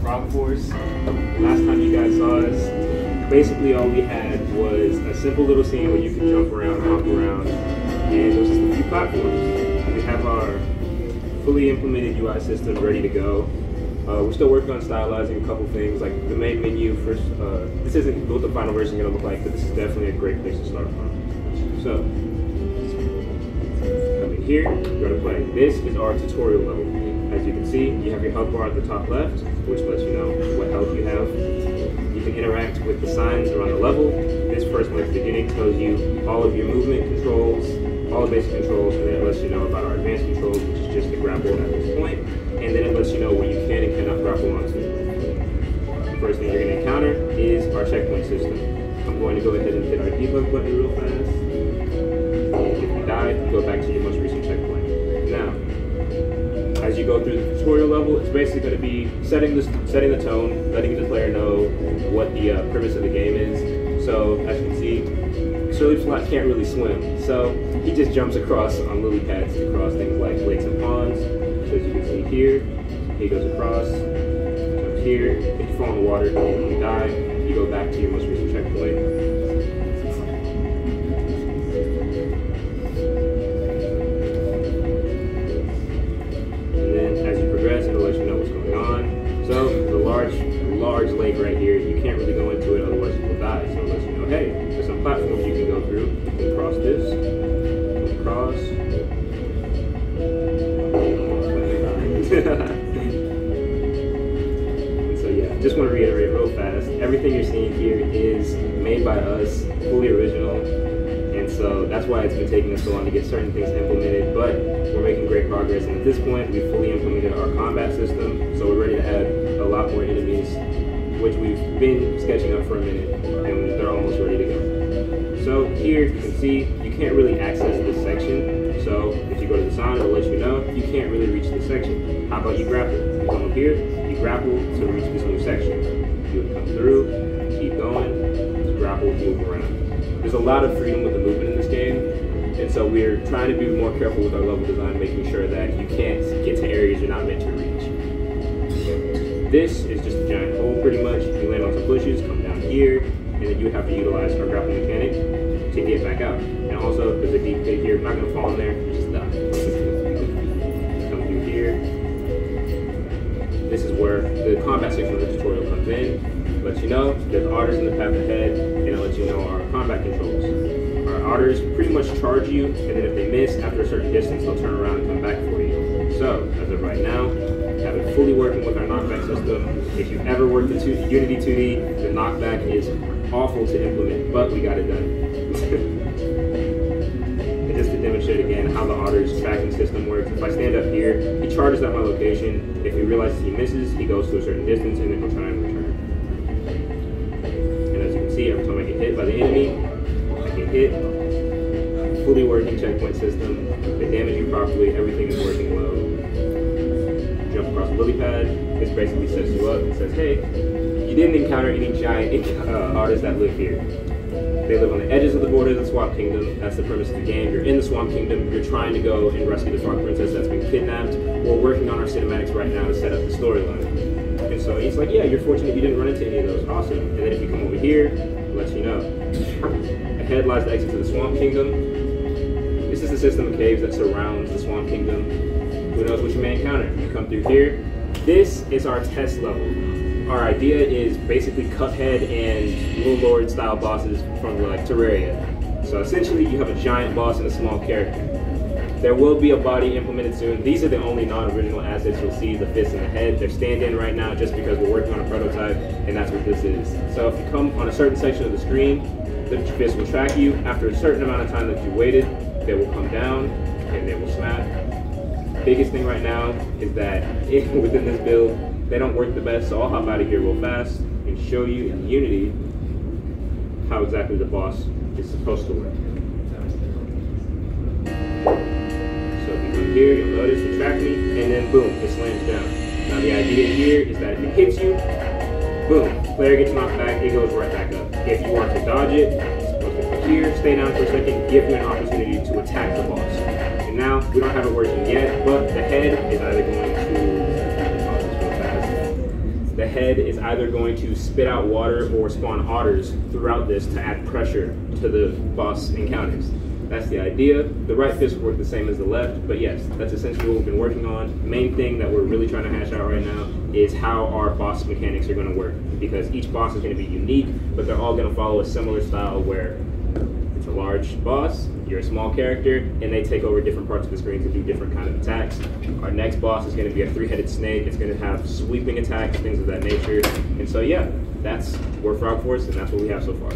Frog Force. Last time you guys saw us, basically all we had was a simple little scene where you could jump around, hop around, and it was just a few platforms. We have our fully implemented UI system ready to go. We're still working on stylizing a couple things, like the main menu. First, this isn't what the final version is going to look like, but this is definitely a great place to start from. So, come in here, go to play. This is our tutorial level. As you can see, you have your health bar at the top left, which lets you know what health you have. You can interact with the signs around the level. This first one at the beginning tells you all of your movement controls, all the basic controls, and then it lets you know about our advanced controls, which is just the grapple at this point. And then it lets you know what you can and cannot grapple onto. The first thing you're going to encounter is our checkpoint system. I'm going to go ahead and hit our debug button real fast. And if you die, go back to your most recent checkpoint. Now, as you go through the tutorial level, it's basically going to be setting the tone, letting the player know what the premise of the game is. So, as you can see, Surly Slot can't really swim, so he just jumps across on lily pads to cross things like lakes and ponds. So as you can see here, he goes across, jumps here. If you fall in the water and you die, you go back to your most recent checkpoint. It'll let you know what's going on. So the large lake right here, you can't really go into it, otherwise you will die. So it lets you know, hey, there's some platforms you can go through. You can cross this, go across. And so yeah, just want to reiterate real fast. Everything you're seeing here is made by us, fully original. And so that's why it's been taking us so long to get certain things implemented, but we're making great progress. And at this point, we've fully implemented our combat system, so we're ready to add a lot more enemies, which we've been sketching up for a minute, and they're almost ready to go. So here, you can see, you can't really access this section. So if you go to the sign, it'll let you know you can't really reach this section. How about you grapple? You come up here, you grapple to reach this new section. You would come through, keep going, grapple, move around. There's a lot of freedom with the movement in this game, and so we're trying to be more careful with our level design, making sure that you can't get to areas you're not meant to reach. This is just a giant hole pretty much. You land on some bushes, come down here, and then you have to utilize our grappling mechanic to get back out. And also, there's a deep pit here. I'm not going to fall in there, you just die. Come through here. This is where the combat section of the tutorial comes in. Lets you know there's otters in the path ahead, and it lets you know our combat controls. Our otters pretty much charge you, and then if they miss after a certain distance, they'll turn around and come back for you. So, as of right now, have it fully working with our knockback system. If you've ever worked in Unity 2D, the knockback is awful to implement, but we got it done. And just to demonstrate again how the otter's tracking system works, if I stand up here, he charges at my location. If he realizes he misses, he goes to a certain distance, and then he'll try and return. See, every time I get hit by the enemy, I get hit. Fully working checkpoint system. They damage you properly. Everything is working well. Jump across the lily pad. This basically sets you up and says, hey, you didn't encounter any giant otters that live here. They live on the edges of the border of the Swamp Kingdom. That's the premise of the game. You're in the Swamp Kingdom. You're trying to go and rescue the Frog Princess that's been kidnapped. We're working on our cinematics right now to set up the storyline. And so he's like, yeah, you're fortunate you didn't run into any of those. Awesome. And then if you come over here, it lets you know. Ahead lies the exit to the Swamp Kingdom. This is the system of caves that surrounds the Swamp Kingdom. Who knows what you may encounter? You come through here. This is our test level. Our idea is basically Cuphead and Little Lord style bosses from like Terraria. So essentially you have a giant boss and a small character. There will be a body implemented soon. These are the only non-original assets you'll see, the fist and the head. They're stand-in right now just because we're working on a prototype, and that's what this is. So if you come on a certain section of the screen, the fist will track you. After a certain amount of time that you waited, they will come down, and they will snap. Biggest thing right now is that within this build, they don't work the best, so I'll hop out of here real fast and show you in Unity how exactly the boss is supposed to work. Here, you'll notice it tracked me, and then boom, it slams down. Now the idea here is that if it hits you, boom, player gets knocked back, it goes right back up. If you want to dodge it, it's supposed to come here, stay down for a second, give you an opportunity to attack the boss. And now, we don't have it working yet, but the head is either going to The head is either going to spit out water or spawn otters throughout this to add pressure to the boss encounters. That's the idea. The right fist works the same as the left, but yes, that's essentially what we've been working on. Main thing that we're really trying to hash out right now is how our boss mechanics are going to work, because each boss is going to be unique, but they're all going to follow a similar style where it's a large boss, you're a small character, and they take over different parts of the screen to do different kind of attacks. Our next boss is going to be a three-headed snake. It's going to have sweeping attacks, things of that nature. And so yeah, we're Frog Force, and that's what we have so far.